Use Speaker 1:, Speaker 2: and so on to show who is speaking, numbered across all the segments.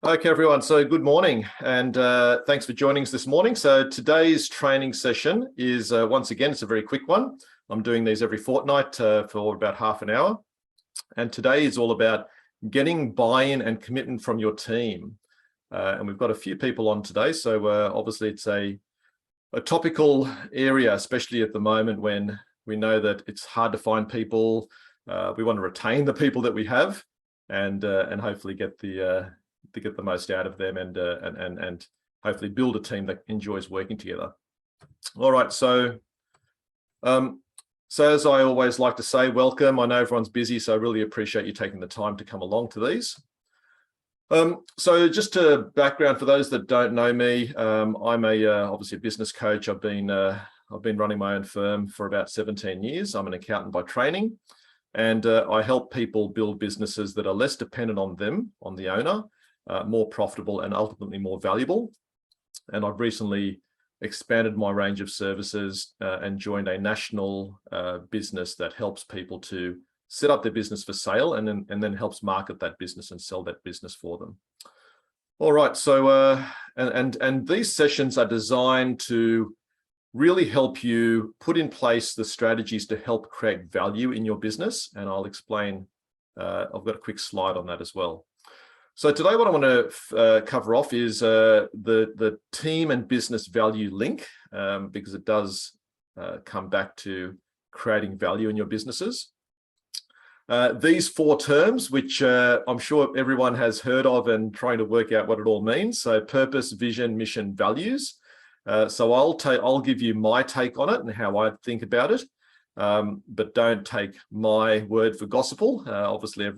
Speaker 1: Okay, everyone. So good morning and thanks for joining us this morning. So today's training session is once again, it's a very quick one. I'm doing these every fortnight for about half an hour. And today is all about getting buy-in and commitment from your team. And we've got a few people on today. So obviously it's a topical area, especially at the moment when we know that it's hard to find people. We want to retain the people that we have and hopefully get the most out of them and hopefully build a team that enjoys working together. All right, so as I always like to say, welcome. I know everyone's busy, so I really appreciate you taking the time to come along to these. So just a background for those that don't know me, I'm obviously a business coach. I've been running my own firm for about 17 years. I'm an accountant by training, and I help people build businesses that are less dependent on them, on the owner, more profitable and ultimately more valuable. And I've recently expanded my range of services and joined a national business that helps people to set up their business for sale and then helps market that business and sell that business for them. All right, so and these sessions are designed to really help you put in place the strategies to help create value in your business, and I'll explain. I've got a quick slide on that as well. So today what I want to cover off is the team and business value link, because it does come back to creating value in your businesses. These four terms, which I'm sure everyone has heard of and trying to work out what it all means. So purpose, vision, mission, values. So I'll give you my take on it and how I think about it, but don't take my word for gospel. Obviously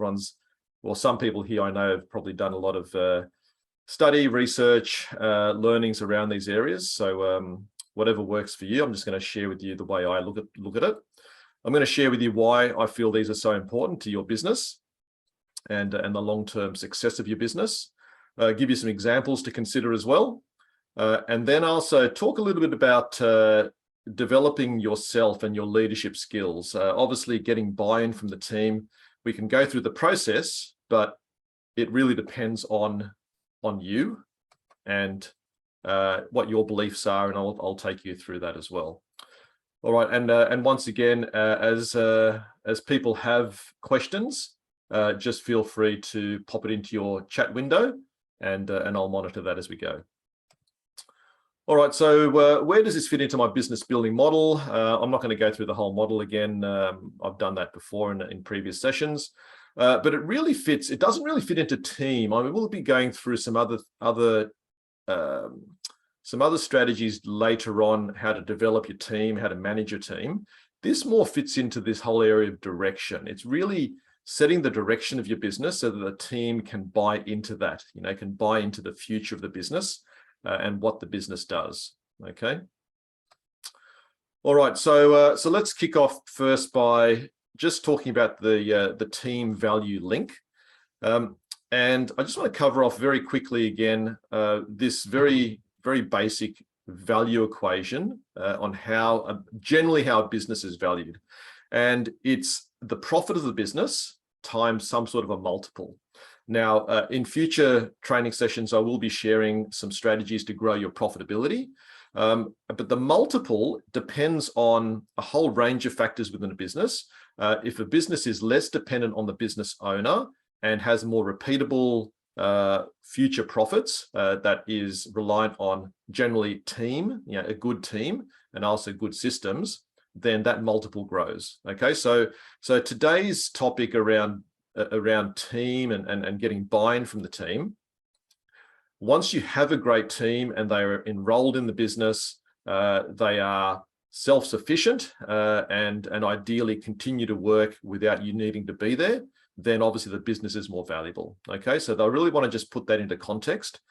Speaker 1: some people here I know have probably done a lot of study, research, learnings around these areas. So whatever works for you, I'm just going to share with you the way I look at it. I'm going to share with you why I feel these are so important to your business and the long-term success of your business. Give you some examples to consider as well. And then also talk a little bit about developing yourself and your leadership skills. Obviously getting buy-in from the team. We can go through the process, but it really depends on you and what your beliefs are, and I'll take you through that as well. All right, and once again, as people have questions, just feel free to pop it into your chat window, and I'll monitor that as we go. All right, so where does this fit into my business building model? I'm not going to go through the whole model again. I've done that before in previous sessions, but it really fits. It doesn't really fit into team. I mean, we'll be going through some other strategies later on, how to develop your team, how to manage your team. This more fits into this whole area of direction. It's really setting the direction of your business so that the team can buy into that, can buy into the future of the business. And what the business does. Okay. All right. So let's kick off first by just talking about the team value link, and I just want to cover off very quickly again this very basic value equation on how generally how a business is valued, and it's the profit of the business times some sort of a multiple. Now, in future training sessions, I will be sharing some strategies to grow your profitability. But the multiple depends on a whole range of factors within a business. If a business is less dependent on the business owner and has more repeatable future profits that is reliant on generally team, a good team, and also good systems, then that multiple grows. Okay, so today's topic around team and getting buy-in from the team. Once you have a great team and they are enrolled in the business, they are self-sufficient and ideally continue to work without you needing to be there, then obviously the business is more valuable. Okay, so they really want to just put that into context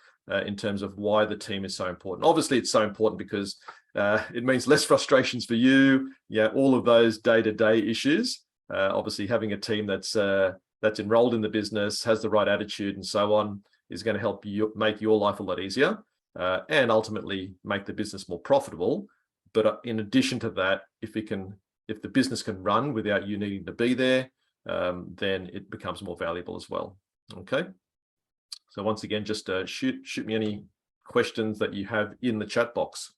Speaker 1: in terms of why the team is so important. Obviously, it's so important because it means less frustrations for you. All of those day-to-day issues. Obviously, having a team that's enrolled in the business, has the right attitude and so on, is going to help you make your life a lot easier and ultimately make the business more profitable. But in addition to that, if the business can run without you needing to be there, then it becomes more valuable as well. Okay. So once again, just shoot me any questions that you have in the chat box.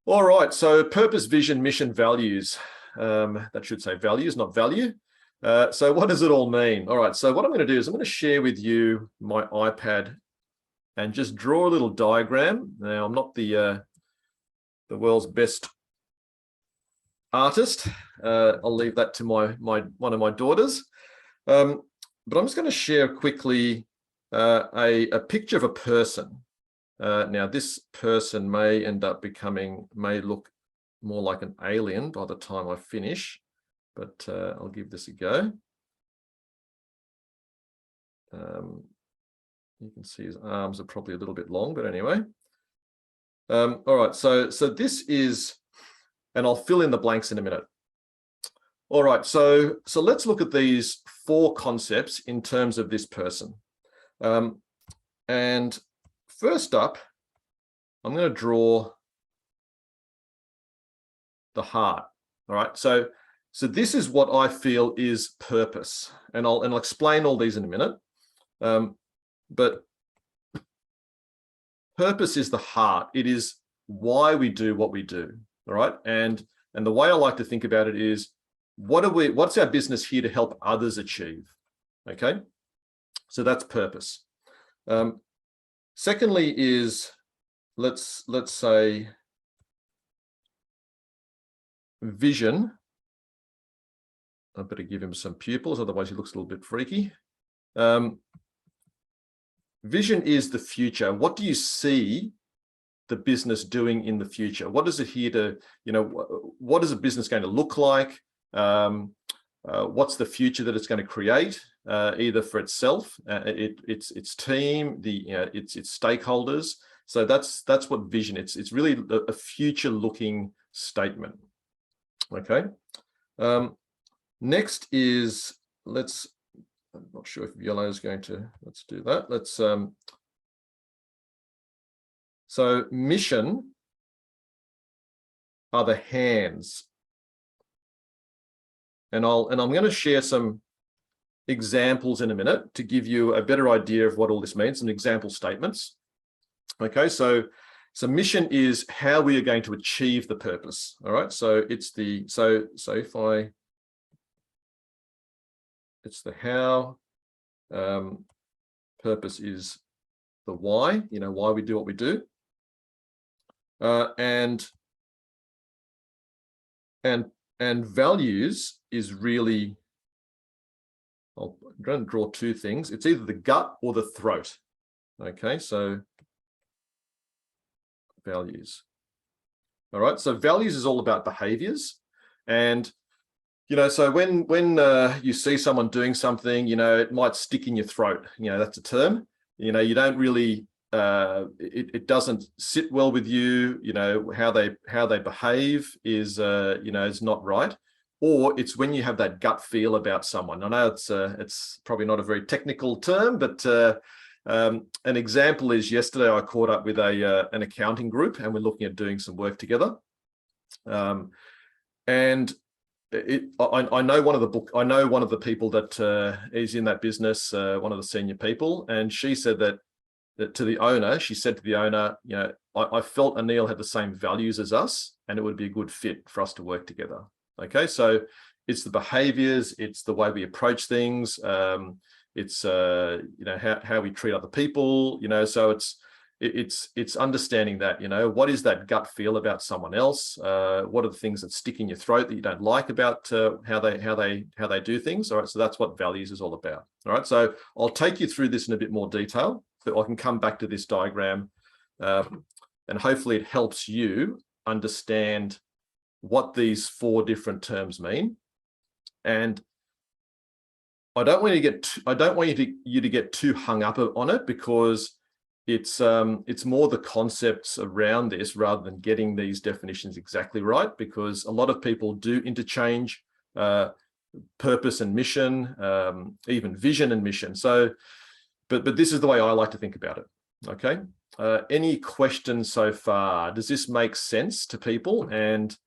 Speaker 1: All right, so purpose, vision, mission, values. That should say values, not value. So what does it all mean? All right, so what I'm going to do is I'm going to share with you my iPad and just draw a little diagram. Now, I'm not the world's best artist. I'll leave that to one of my daughters. But I'm just going to share quickly a picture of a person. Now, this person may look more like an alien by the time I finish, but I'll give this a go. You can see his arms are probably a little bit long, but anyway. All right, so this is, and I'll fill in the blanks in a minute. All right, so let's look at these 4 concepts in terms of this person. And first up, I'm going to draw the heart. All right, so this is what I feel is purpose, and I'll explain all these in a minute. But purpose is the heart. It is why we do what we do. All right, and the way I like to think about it is, what's our business here to help others achieve? Okay, so that's purpose. Secondly is, let's say, vision. I better give him some pupils, otherwise he looks a little bit freaky. Vision is the future. What do you see the business doing in the future? What is it here to, what is a business going to look like? What's the future that it's going to create, either for itself, its team, its stakeholders. So that's what vision. It's really a future-looking statement. Okay. Next is, I'm not sure if yellow is going to. Let's do that. So mission are the hands. And I'm going to share some examples in a minute to give you a better idea of what all this means, some example statements. Okay, so mission is how we are going to achieve the purpose. All right, so it's the it's the how, purpose is the why, why we do what we do. And values is really, I'm going to draw 2 things. It's either the gut or the throat. Okay, so values. All right, so values is all about behaviors. And, so when you see someone doing something, it might stick in your throat. That's a term. You don't really, it doesn't sit well with you. How they behave is is not right. Or it's when you have that gut feel about someone. I know it's probably not a very technical term, but an example is, yesterday I caught up with an accounting group, and we're looking at doing some work together. And I know one of the people that is in that business, one of the senior people, and she said that to the owner, I felt Anil had the same values as us, and it would be a good fit for us to work together. Okay, so it's the behaviors, it's the way we approach things, it's how we treat other people, so it's understanding that, what is that gut feel about someone else? What are the things that stick in your throat that you don't like about how they do things? All right, so that's what values is all about. All right, so I'll take you through this in a bit more detail, so I can come back to this diagram, and hopefully it helps you understand what these 4 different terms mean. And I don't want you to get too hung up on it, because it's more the concepts around this rather than getting these definitions exactly right, because a lot of people do interchange purpose and mission, even vision and mission. So, but this is the way I like to think about it. Okay. Any questions so far? Does this make sense to people? And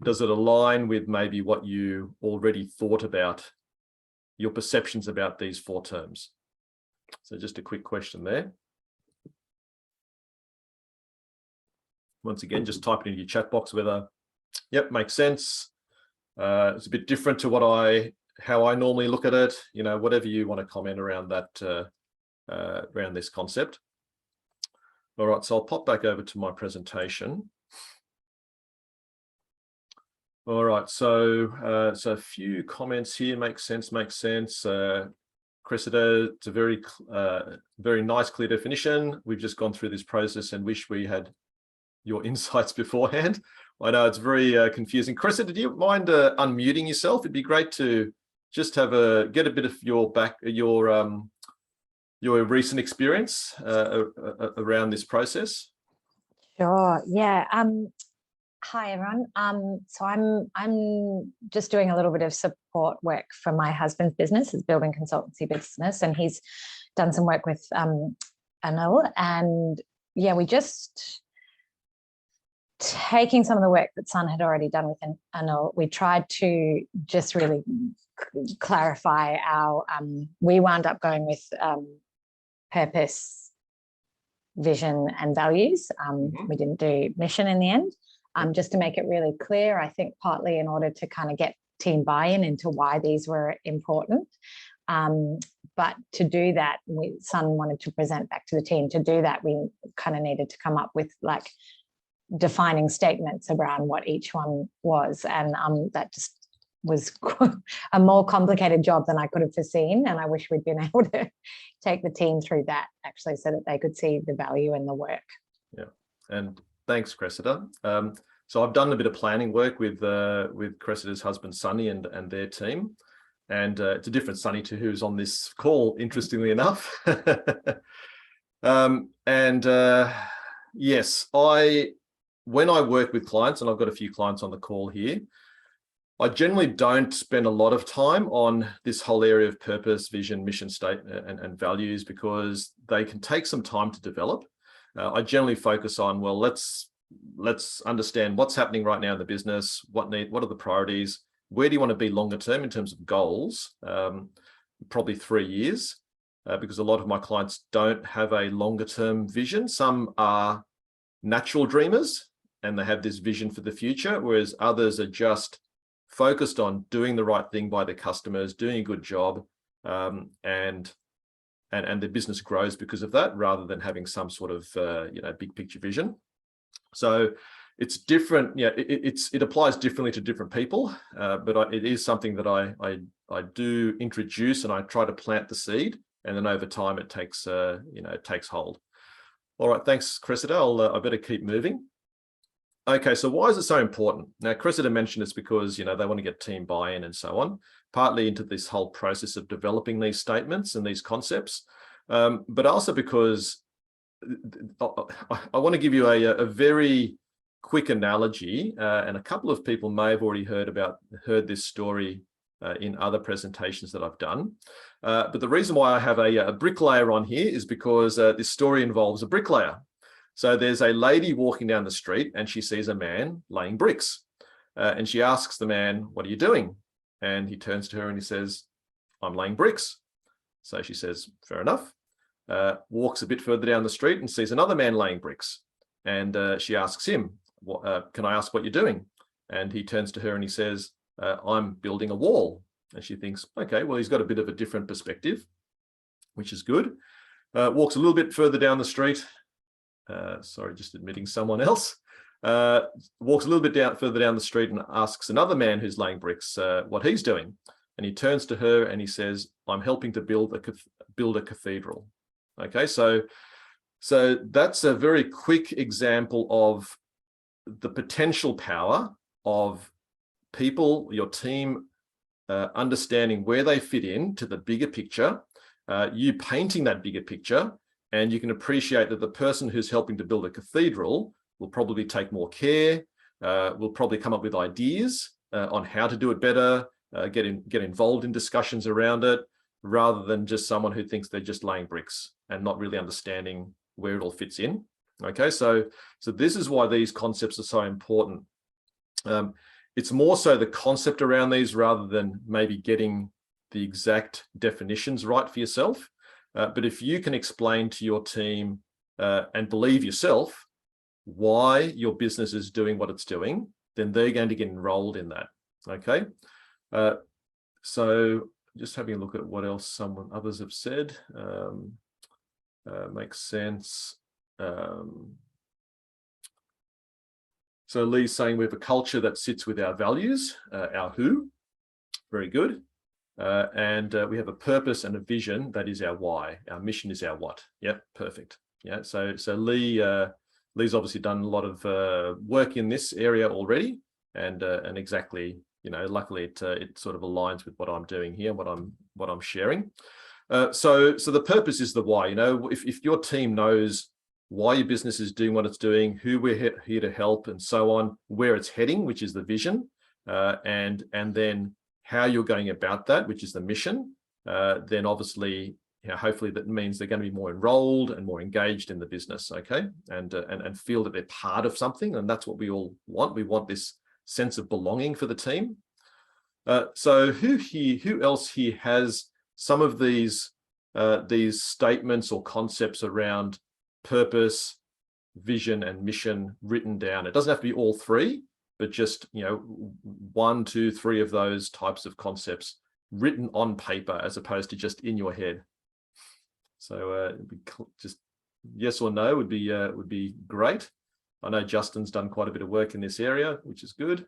Speaker 1: does it align with maybe what you already thought about, your perceptions about these 4 terms? So just a quick question there. Once again, just type it into your chat box whether, yep, makes sense. It's a bit different to how I normally look at it. You know, whatever you want to comment around that, around this concept. All right, so I'll pop back over to my presentation. All right, so a few comments here. Makes sense. Cressida, it's a very nice, clear definition. We've just gone through this process and wish we had your insights beforehand. I know it's very confusing. Cressida, do you mind unmuting yourself? It'd be great to just get a bit of your recent experience around this process.
Speaker 2: Sure. Yeah. Hi everyone. So I'm just doing a little bit of support work for my husband's business, his building consultancy business, and he's done some work with Anil. And yeah, we just taking some of the work that Sun had already done with Anil. We tried to just really clarify our. We wound up going with purpose, vision, and values. We didn't do mission in the end. Just to make it really clear, I think partly in order to kind of get team buy-in into why these were important. But to do that, Sun wanted to present back to the team. To do that, we kind of needed to come up with like defining statements around what each one was. And that just was a more complicated job than I could have foreseen. And I wish we'd been able to take the team through that actually so that they could see the value in the work.
Speaker 1: Yeah, and thanks, Cressida. So I've done a bit of planning work with Cressida's husband, Sunny, and their team. And it's a different Sunny to who's on this call, interestingly enough. Yes, when I work with clients, and I've got a few clients on the call here, I generally don't spend a lot of time on this whole area of purpose, vision, mission statement, and values, because they can take some time to develop. I generally focus on, well, let's understand what's happening right now in the business, what are the priorities, where do you want to be longer term in terms of goals, probably 3 years, because a lot of my clients don't have a longer term vision. Some are natural dreamers and they have this vision for the future, whereas others are just focused on doing the right thing by their customers, doing a good job, and their business grows because of that, rather than having some sort of big picture vision. So it's different. Yeah, it applies differently to different people, but it is something that I do introduce, and I try to plant the seed, and then over time it takes it takes hold. All right, thanks, Cressida. I better keep moving. Okay, so why is it so important? Now, Cressida mentioned it's because they want to get team buy-in and so on, partly into this whole process of developing these statements and these concepts, but also because I want to give you a very quick analogy, and a couple of people may have already heard this story in other presentations that I've done. But the reason why I have a bricklayer on here is because this story involves a bricklayer. So there's a lady walking down the street and she sees a man laying bricks, and she asks the man, "What are you doing?" And he turns to her and he says, "I'm laying bricks." So she says, "Fair enough." Walks a bit further down the street and sees another man laying bricks, and she asks him, "Can I ask what you're doing?" And he turns to her and he says, "I'm building a wall." And she thinks, okay, well, he's got a bit of a different perspective, which is good. Walks a little bit further down the street. Sorry, just admitting someone else. Walks a little bit further down the street and asks another man who's laying bricks what he's doing. And he turns to her and he says, "I'm helping to build a cathedral." Okay, so that's a very quick example of the potential power of people, your team, understanding where they fit in to the bigger picture, you painting that bigger picture, and you can appreciate that the person who's helping to build a cathedral will probably take more care, will probably come up with ideas on how to do it better, get involved in discussions around it, rather than just someone who thinks they're just laying bricks and not really understanding where it all fits in. Okay, so this is why these concepts are so important. It's more so the concept around these rather than maybe getting the exact definitions right for yourself. But if you can explain to your team and believe yourself why your business is doing what it's doing, then they're going to get enrolled in that. Okay. So just having a look at what else others have said. Makes sense. So Lee's saying we have a culture that sits with our values, our who. Very good. And we have a purpose and a vision that is our why. Our mission is our what. Yep, perfect. Yeah. So Lee's obviously done a lot of work in this area already, and exactly, luckily it sort of aligns with what I'm doing here, what I'm sharing. So the purpose is the why. If your team knows why your business is doing what it's doing, who we're here to help, and so on, where it's heading, which is the vision, and then how you're going about that, which is the mission, then obviously, hopefully that means they're going to be more enrolled and more engaged in the business, okay, and feel that they're part of something, and that's what we all want. We want this sense of belonging for the team. So who else here has some of these statements or concepts around purpose, vision, and mission written down? It doesn't have to be all three, but just 1, 2, 3 of those types of concepts written on paper as opposed to just in your head. So just yes or no would be great. I know Justin's done quite a bit of work in this area, which is good.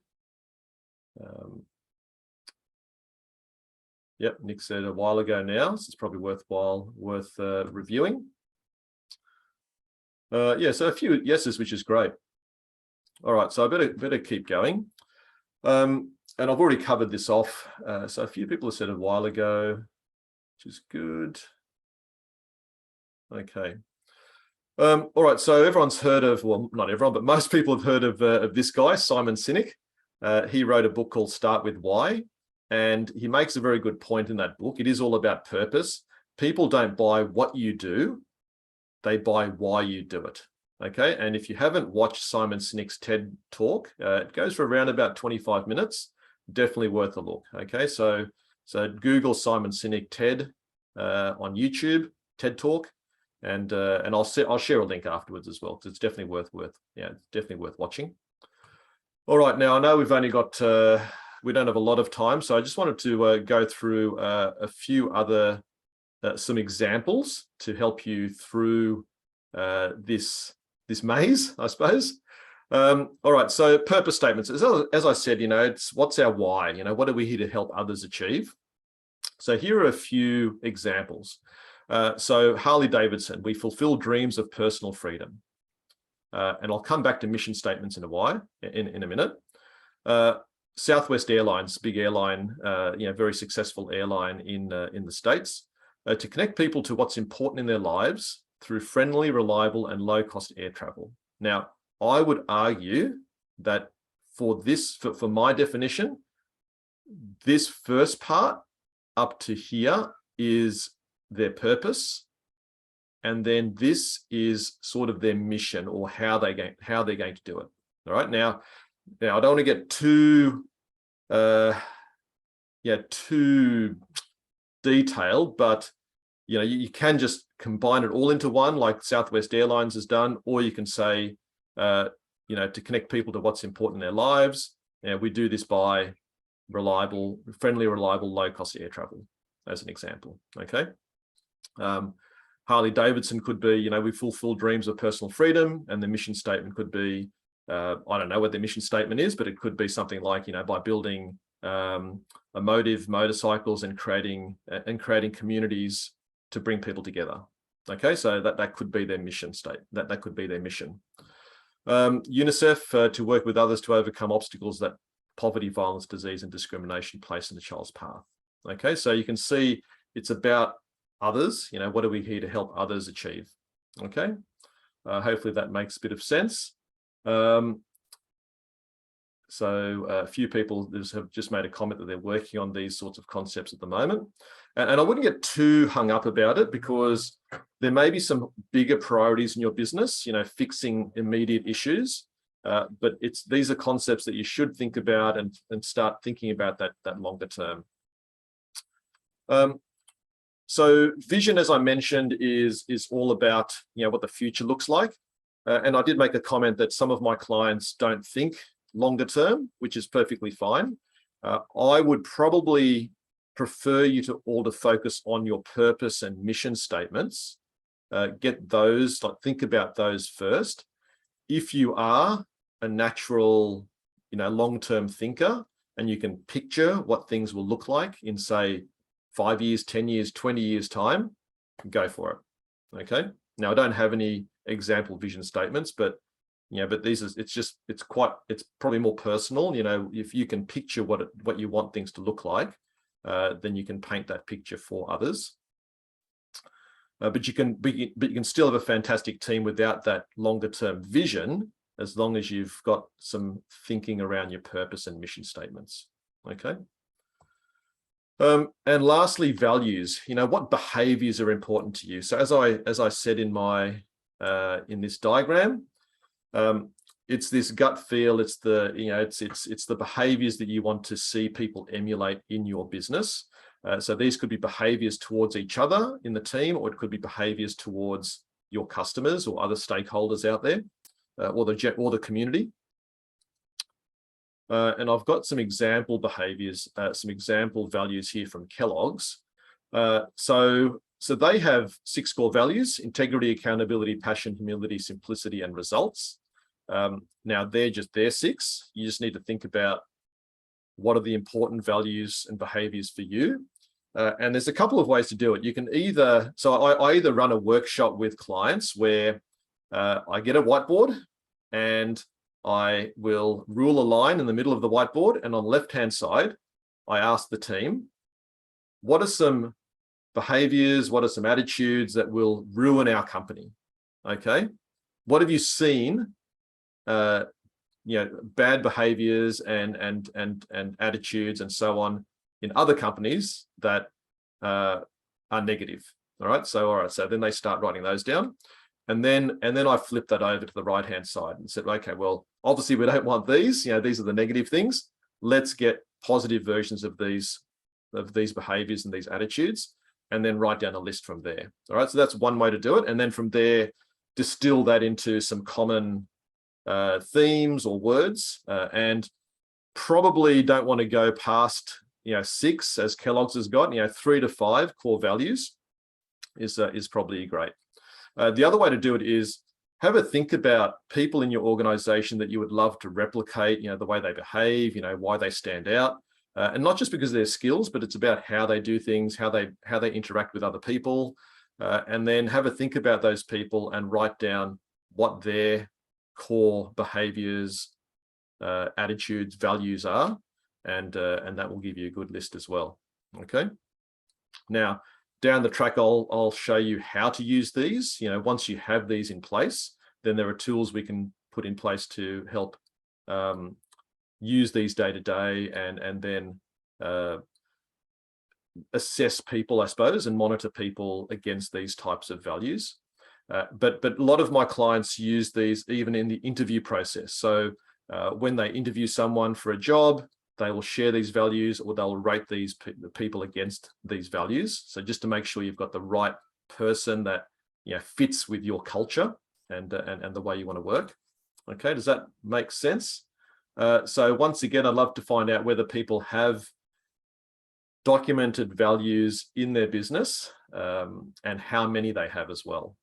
Speaker 1: Yep, Nick said a while ago now, so it's probably worth reviewing. Yeah, so a few yeses, which is great. All right, so I better keep going. And I've already covered this off. So a few people have said a while ago, which is good. Okay. All right, so everyone's heard of, well, not everyone, but most people have heard of this guy, Simon Sinek. He wrote a book called Start With Why, and he makes a very good point in that book. It is all about purpose. People don't buy what you do, they buy why you do it. Okay, and if you haven't watched Simon Sinek's TED Talk, it goes for around about 25 minutes. Definitely worth a look. Okay, so Google Simon Sinek TED on YouTube, TED Talk, and I'll share a link afterwards as well, because it's definitely worth watching. All right, now I know we've only got we don't have a lot of time, so I just wanted to go through a few other some examples to help you through this maze, I suppose. All right, so purpose statements. As I said, it's what's our why? What are we here to help others achieve? So here are a few examples. So Harley Davidson, we fulfill dreams of personal freedom. And I'll come back to mission statements in a minute. Southwest Airlines, big airline, very successful airline in the States, to connect people to what's important in their lives through friendly, reliable, and low-cost air travel. Now, I would argue that for my definition, this first part up to here is their purpose, and then this is sort of their mission, or how they're going to do it. All right, now I don't want to get too detailed, but you can just combine it all into one, like Southwest Airlines has done, or you can say, to connect people to what's important in their lives. We do this by friendly, reliable, low-cost air travel, as an example. Okay. Harley Davidson could be, we fulfill dreams of personal freedom, and the mission statement could be, I don't know what the mission statement is, but it could be something like, by building emotive motorcycles and creating communities to bring people together. Okay, so that could be their mission statement. That could be their mission. UNICEF, to work with others to overcome obstacles that poverty, violence, disease, and discrimination place in the child's path. Okay, so you can see it's about others. What are we here to help others achieve? Okay, hopefully that makes a bit of sense. So a few people have just made a comment that they're working on these sorts of concepts at the moment. And I wouldn't get too hung up about it, because there may be some bigger priorities in your business, fixing immediate issues. But these are concepts that you should think about and start thinking about that longer term. So vision, as I mentioned, is all about, you know, what the future looks like. And I did make a comment that some of my clients don't think longer term, which is perfectly fine. I would probably prefer you to all to focus on your purpose and mission statements. Get those, like, think about those first. If you are a natural, you know, long-term thinker, and you can picture what things will look like in, say, 5 years, 10 years, 20 years time, go for it. Okay. Now, I don't have any example vision statements, but but it's probably more personal. You know, if you can picture what you want things to look like, then you can paint that picture for others. But you can still have a fantastic team without that longer term vision, as long as you've got some thinking around your purpose and mission statements. Okay. And lastly, values. You know, what behaviors are important to you? So as I said in my in this diagram, it's this gut feel. It's the it's the behaviors that you want to see people emulate in your business. So these could be behaviors towards each other in the team, or it could be behaviors towards your customers or other stakeholders out there, or the community. And I've got some example behaviors, some example values here from Kellogg's. So they have 6 core values: integrity, accountability, passion, humility, simplicity, and results. Now they're 6. You just need to think about what are the important values and behaviors for you. And there's a couple of ways to do it. You can either, I either run a workshop with clients where I get a whiteboard and I will rule a line in the middle of the whiteboard, and on the left-hand side, I ask the team, what are some behaviors, what are some attitudes that will ruin our company? Okay, what have you seen? Bad behaviors and attitudes and so on in other companies that are negative. All right, so then they start writing those down. And then I flip that over to the right-hand side and said, okay, well, obviously we don't want these. These are the negative things. Let's get positive versions of these behaviors and these attitudes, and then write down a list from there. All right, so that's one way to do it. And then from there, distill that into some common themes or words, and probably don't want to go past 6, as Kellogg's has got. 3 to 5 core values is probably great. The other way to do it is have a think about people in your organization that you would love to replicate, the way they behave, why they stand out, and not just because of their skills, but it's about how they do things, how they interact with other people, and then have a think about those people and write down what their core behaviors, attitudes, values are, and that will give you a good list as well. Okay. Now, down the track, I'll show you how to use these. Once you have these in place, then there are tools we can put in place to help use these day to day, and then assess people, I suppose, and monitor people against these types of values. But a lot of my clients use these even in the interview process. So when they interview someone for a job, they will share these values, or they'll rate the people against these values. So just to make sure you've got the right person that fits with your culture and the way you want to work. Okay, does that make sense? So once again, I'd love to find out whether people have documented values in their business, and how many they have as well.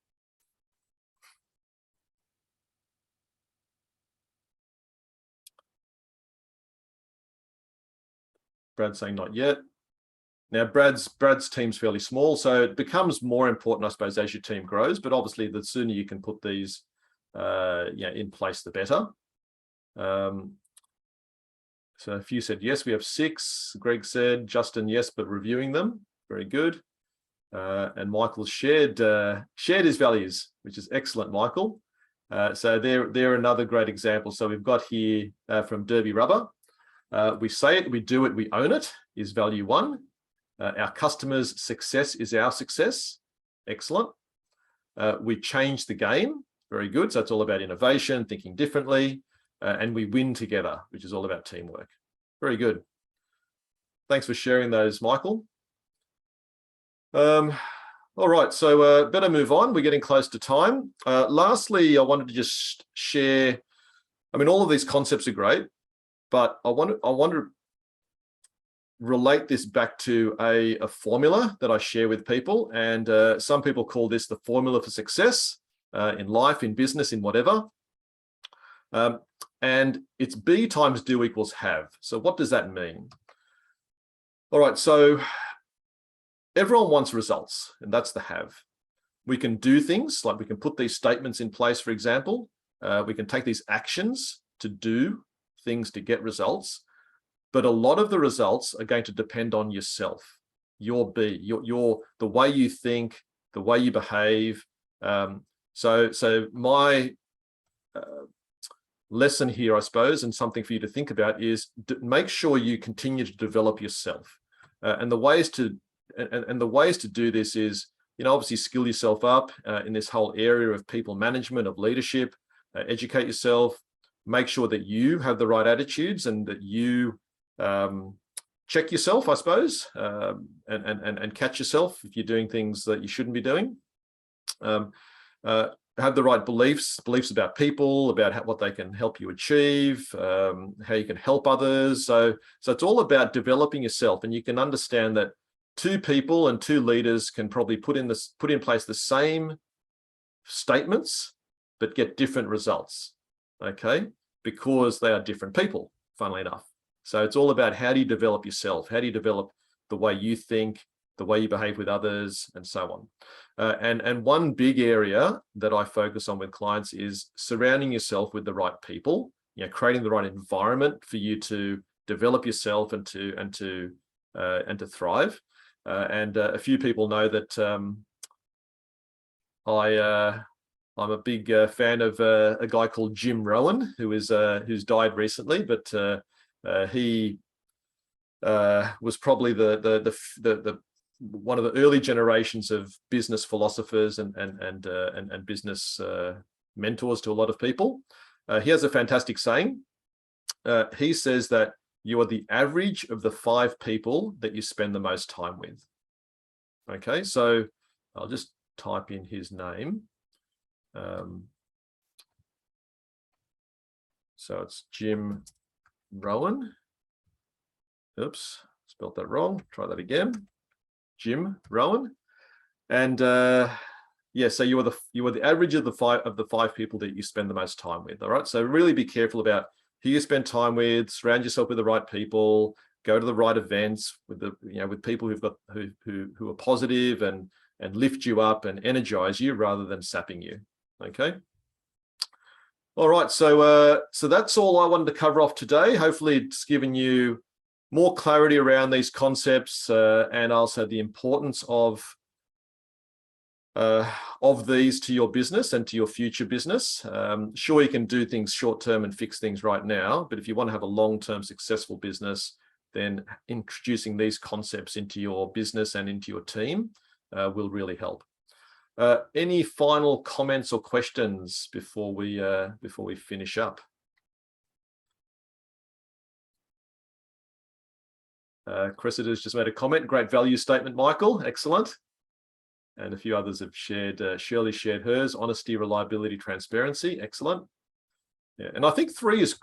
Speaker 1: Brad's saying not yet. Now, Brad's team's fairly small, so it becomes more important, I suppose, as your team grows. But obviously, the sooner you can put these in place, the better. So a few said yes, we have 6. Greg said, Justin, yes, but reviewing them. Very good. And Michael shared his values, which is excellent, Michael. So they're another great example. So we've got here from Derby Rubber. We say it, we do it, we own it, is value 1. Our customers' success is our success. Excellent. We change the game. Very good. So it's all about innovation, thinking differently, and we win together, which is all about teamwork. Very good. Thanks for sharing those, Michael. All right, so better move on. We're getting close to time. Lastly, I wanted to just share, I mean, all of these concepts are great, but I want to relate this back to a formula that I share with people. And some people call this the formula for success in life, in business, in whatever. And it's B times do equals have. So what does that mean? All right, so everyone wants results, and that's the have. We can do things, like we can put these statements in place, for example. We can take these actions to do things to get results. But a lot of the results are going to depend on yourself, your the way you think, the way you behave. So my lesson here, I suppose, and something for you to think about is make sure you continue to develop yourself. And the ways to do this is, obviously skill yourself up in this whole area of people management, of leadership, educate yourself, make sure that you have the right attitudes and that you check yourself, I suppose, and catch yourself if you're doing things that you shouldn't be doing. Have the right beliefs about people, about what they can help you achieve, how you can help others. So it's all about developing yourself, and you can understand that two people and two leaders can probably put in place the same statements, but get different results, okay? Because they are different people, funnily enough. So it's all about how do you develop yourself? How do you develop the way you think, the way you behave with others, and so on. And one big area that I focus on with clients is surrounding yourself with the right people, creating the right environment for you to develop yourself and to thrive. And a few people know that I'm a big fan of a guy called Jim Rohn, who's died recently, but he was probably the one of the early generations of business philosophers and business mentors to a lot of people. He has a fantastic saying. He says that you are the average of the 5 people that you spend the most time with. Okay, so I'll just type in his name. So it's Jim Rohn. Oops, spelled that wrong. Try that again. Jim Rohn. And yeah, so you are the average of the five people that you spend the most time with. All right, so really be careful about who you spend time with. Surround yourself with the right people. Go to the right events with with people who are positive and lift you up and energize you rather than sapping you. Okay. All right, so that's all I wanted to cover off today. Hopefully, it's given you more clarity around these concepts and also the importance of these to your business and to your future business. Sure, you can do things short term and fix things right now, but if you want to have a long-term successful business, then introducing these concepts into your business and into your team will really help. Any final comments or questions before we finish up? Cressida's just made a comment. Great value statement, Michael. Excellent. And a few others have shared. Shirley shared hers. Honesty, reliability, transparency. Excellent. Yeah, and I think three is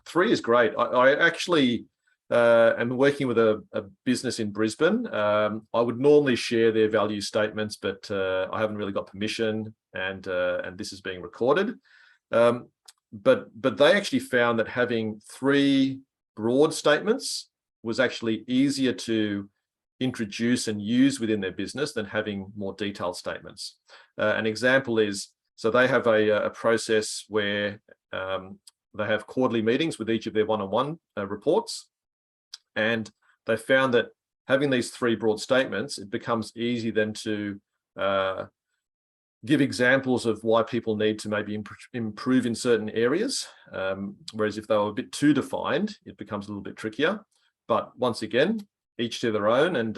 Speaker 1: great. I actually am working with a business in Brisbane. I would normally share their value statements, but I haven't really got permission, and this is being recorded. But they actually found that having 3 broad statements was actually easier to introduce and use within their business than having more detailed statements. An example is, so they have a process where they have quarterly meetings with each of their one-on-one reports. And they found that having these 3 broad statements, it becomes easy then to give examples of why people need to maybe improve in certain areas. Whereas if they were a bit too defined, it becomes a little bit trickier. But once again, each to their own, and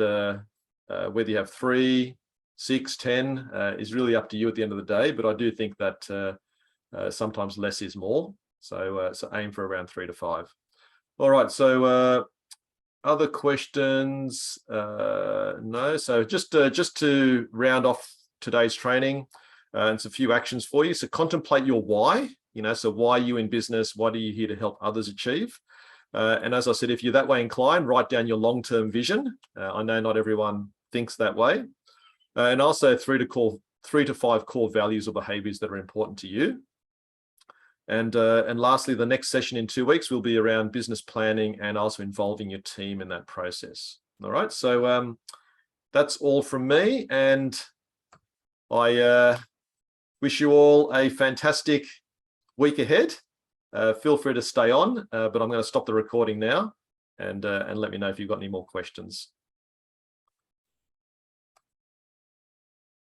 Speaker 1: whether you have 3, 6, 10 is really up to you at the end of the day. But I do think that sometimes less is more. So aim for around 3 to 5. All right, so other questions? No. So just to round off today's training, it's a few actions for you. So contemplate your why. So why are you in business? What are you here to help others achieve? And as I said, if you're that way inclined, write down your long-term vision. I know not everyone thinks that way. And also 3 to 5 core values or behaviors that are important to you. And lastly, the next session in 2 weeks will be around business planning and also involving your team in that process. All right, so that's all from me, and I wish you all a fantastic week ahead. Feel free to stay on, but I'm going to stop the recording now and let me know if you've got any more questions.